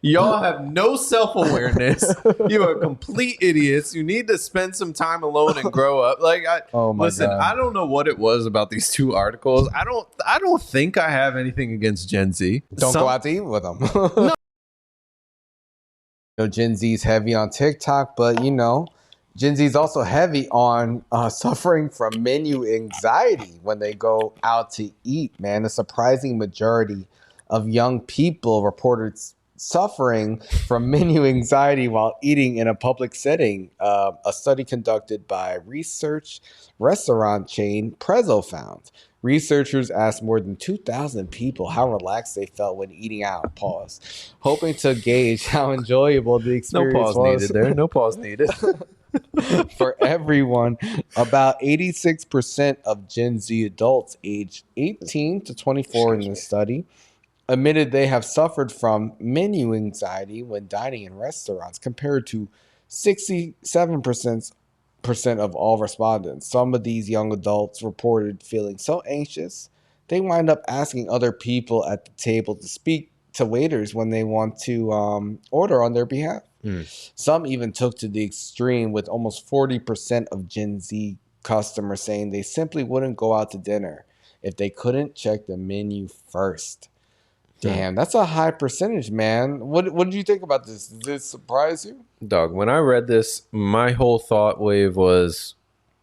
Y'all have no self-awareness. You are complete idiots. You need to spend some time alone and grow up. Like, listen, God. I don't know what it was about these two articles. I don't think I have anything against Gen Z. Don't go out to eat with them. No. Gen Z's heavy on TikTok, but Gen Z is also heavy on suffering from menu anxiety when they go out to eat, man. A surprising majority of young people reported suffering from menu anxiety while eating in a public setting. A study conducted by research restaurant chain Prezzo found. Researchers asked more than 2,000 people how relaxed they felt when eating out, hoping to gauge how enjoyable the experience was. No pause needed there. No pause needed. For everyone, about 86% of Gen Z adults aged 18 to 24 in this study admitted they have suffered from menu anxiety when dining in restaurants, compared to 67% of all respondents. Some of these young adults reported feeling so anxious, they wind up asking other people at the table to speak to waiters when they want to order on their behalf. Some even took to the extreme, with almost 40% of Gen Z customers saying they simply wouldn't go out to dinner if they couldn't check the menu first. Damn, that's a high percentage, man. What did you think about this? Did this surprise you? Dog, when I read this, my whole thought wave was,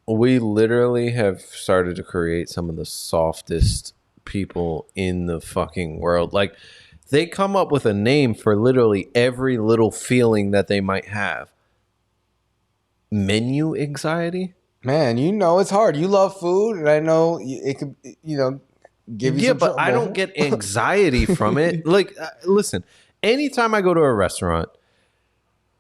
we literally have started to create some of the softest people in the fucking world. Like, they come up with a name for literally every little feeling that they might have. Menu anxiety? Man, it's hard. You love food, and I know it could, give you some but trouble. I don't get anxiety from it. Like, listen, anytime I go to a restaurant,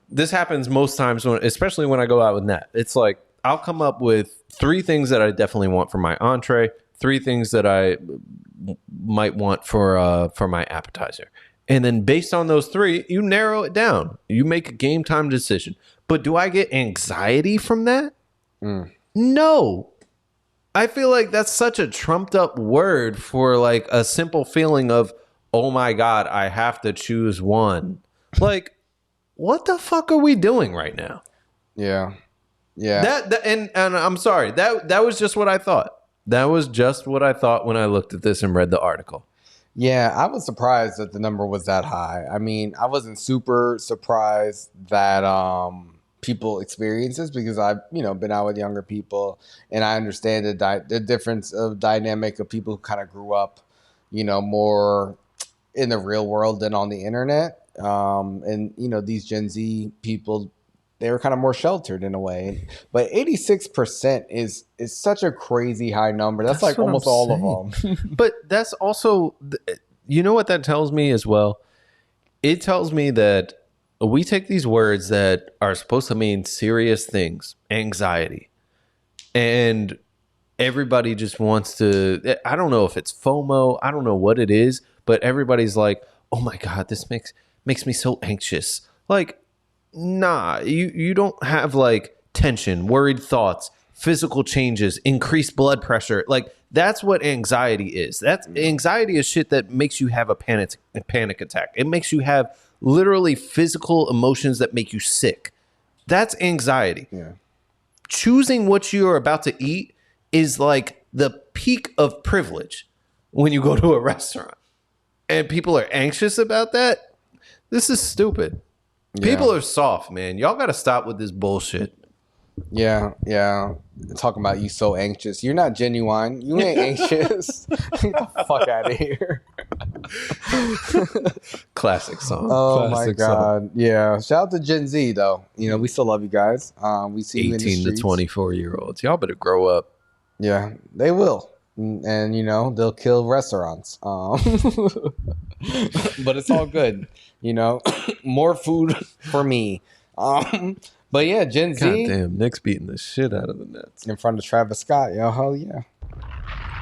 this happens most times, especially when I go out with Nat. It's like, I'll come up with 3 things that I definitely want for my entree, 3 things that I might want for my appetizer. And then based on those 3, you narrow it down. You make a game time decision. But do I get anxiety from that? No. I feel like that's such a trumped up word for like a simple feeling of, oh my God, I have to choose one. Like, what the fuck are we doing right now? Yeah. And I'm sorry, that was just what I thought. That was just what I thought when I looked at this and read the article. Yeah, I was surprised that the number was that high. I mean, I wasn't super surprised that people experience this, because I've been out with younger people, and I understand the difference of dynamic of people who kind of grew up, more in the real world than on the internet. And these Gen Z people, they were kind of more sheltered in a way. But 86% is such a crazy high number. That's like almost all of them. But that's also, you know what that tells me as well? It tells me that we take these words that are supposed to mean serious things, anxiety, and everybody just wants to, I don't know if it's FOMO, I don't know what it is, but everybody's like, oh my God, this makes me so anxious. Like, nah, you don't have like tension, worried thoughts, physical changes, increased blood pressure. Like, that's what anxiety is. Anxiety is shit that makes you have a panic attack. It makes you have literally physical emotions that make you sick. That's anxiety. Yeah. Choosing what you're about to eat is like the peak of privilege when you go to a restaurant. And people are anxious about that. This is stupid. Yeah. People are soft, man. Y'all got to stop with this bullshit. Yeah. Talking about you so anxious. You're not genuine. You ain't anxious. Get the fuck out of here. Classic song. Oh Classic my God. Song. Yeah. Shout out to Gen Z though. We still love you guys. We see you in the streets. 18 to 24-year-olds. Y'all better grow up. Yeah, they will. And they'll kill restaurants. But it's all good. More food for me. But yeah, Gen Z. Goddamn, Nick's beating the shit out of the Nets in front of Travis Scott. Yo, hell yeah.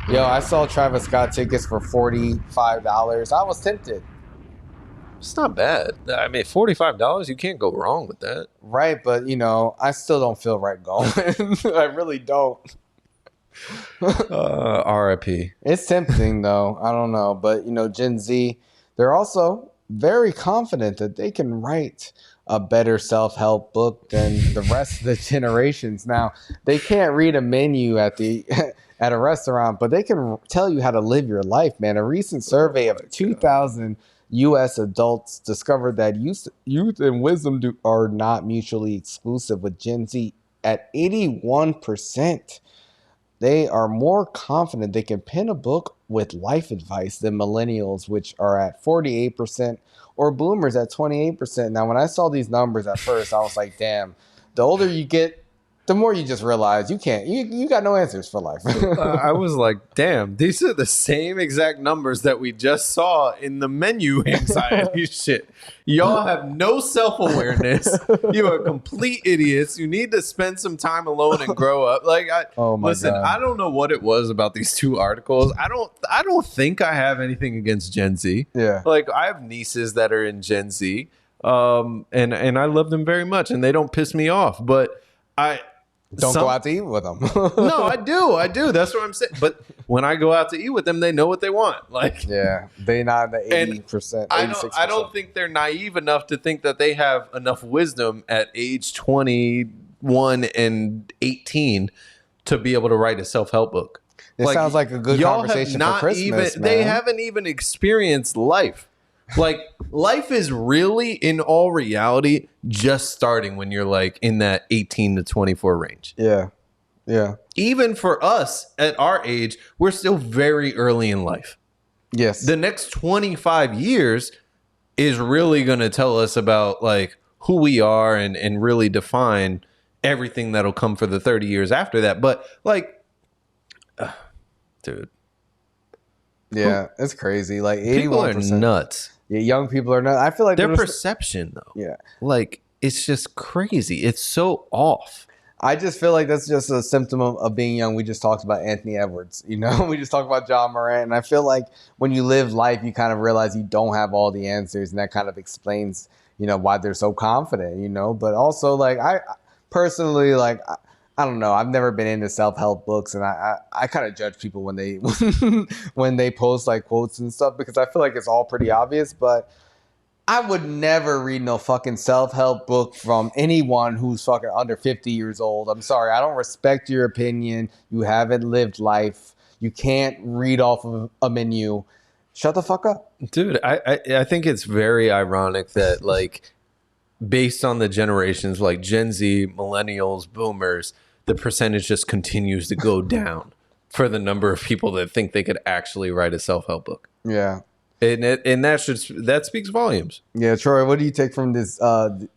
Yo, I saw Travis Scott tickets for $45. I was tempted. It's not bad. I mean, $45, you can't go wrong with that. Right, but I still don't feel right going. I really don't. RIP. It's tempting though. I don't know, but Gen Z, they're also very confident that they can write a better self-help book than the rest of the generations. Now, they can't read a menu at the at a restaurant, but they can tell you how to live your life, man. A recent survey of 2,000 U.S. adults discovered that youth and wisdom are not mutually exclusive, with Gen Z at 81%. They are more confident they can pen a book with life advice than millennials, which are at 48%, or boomers at 28%. Now, when I saw these numbers at first, I was like, damn, the older you get, the more you just realize you got no answers for life. I was like, damn, these are the same exact numbers that we just saw in the menu anxiety shit. Y'all have no self-awareness. You are complete idiots. You need to spend some time alone and grow up. Like, listen, God. I don't know what it was about these two articles. I don't think I have anything against Gen Z. Yeah. Like, I have nieces that are in Gen Z, and I love them very much, and they don't piss me off. But Don't go out to eat with them. No, I do. That's what I'm saying. But when I go out to eat with them, they know what they want. Like, yeah, they not the 80%. I don't think they're naive enough to think that they have enough wisdom at age 21 and 18 to be able to write a self-help book. It sounds like a good conversation for Christmas, man. They haven't even experienced life. Like, life is really, in all reality, just starting when you're like in that 18 to 24 range. Yeah. Yeah. Even for us at our age, we're still very early in life. Yes. The next 25 years is really going to tell us about like who we are and really define everything that'll come for the 30 years after that. But like, dude. Yeah, it's crazy. Like 81%. People are nuts. Yeah, young people are nuts. I feel like their perception, though. Yeah. Like, it's just crazy. It's so off. I just feel like that's just a symptom of being young. We just talked about Anthony Edwards, you know? We just talked about John Morant. And I feel like when you live life, you kind of realize you don't have all the answers. And that kind of explains, you know, why they're so confident, you know? But also, like, I personally, like, I don't know. I've never been into self-help books, and I kind of judge people when they when they post like quotes and stuff, because I feel like it's all pretty obvious. But I would never read no fucking self-help book from anyone who's fucking under 50 years old. I'm sorry. I don't respect your opinion. You haven't lived life. You can't read off of a menu. Shut the fuck up. Dude, I think it's very ironic that, like, based on the generations, like Gen Z, millennials, boomers, the percentage just continues to go down for the number of people that think they could actually write a self-help book. Yeah. And that speaks volumes. Yeah, Troy, what do you take from this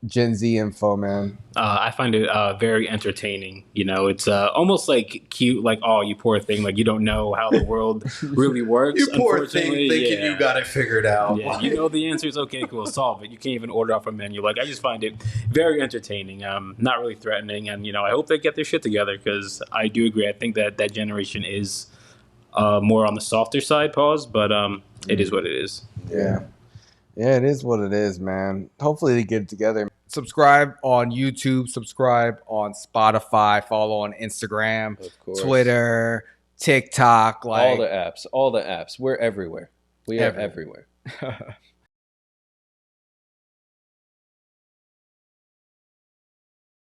Gen Z info, man? I find it very entertaining. You know, it's almost like cute, like, oh, you poor thing, like you don't know how the world really works. You poor thing, thinking you got it figured out. Yeah, you know the answer is okay, cool, solve it. You can't even order off a menu. Like, I just find it very entertaining, not really threatening. And, you know, I hope they get their shit together, because I do agree. I think that generation is more on the softer side, but it is what it is. Yeah. Yeah, it is what it is, man. Hopefully they get it together. Subscribe on YouTube, subscribe on Spotify, follow on Instagram, Twitter, TikTok. Like all the apps. We're everywhere. We are everywhere.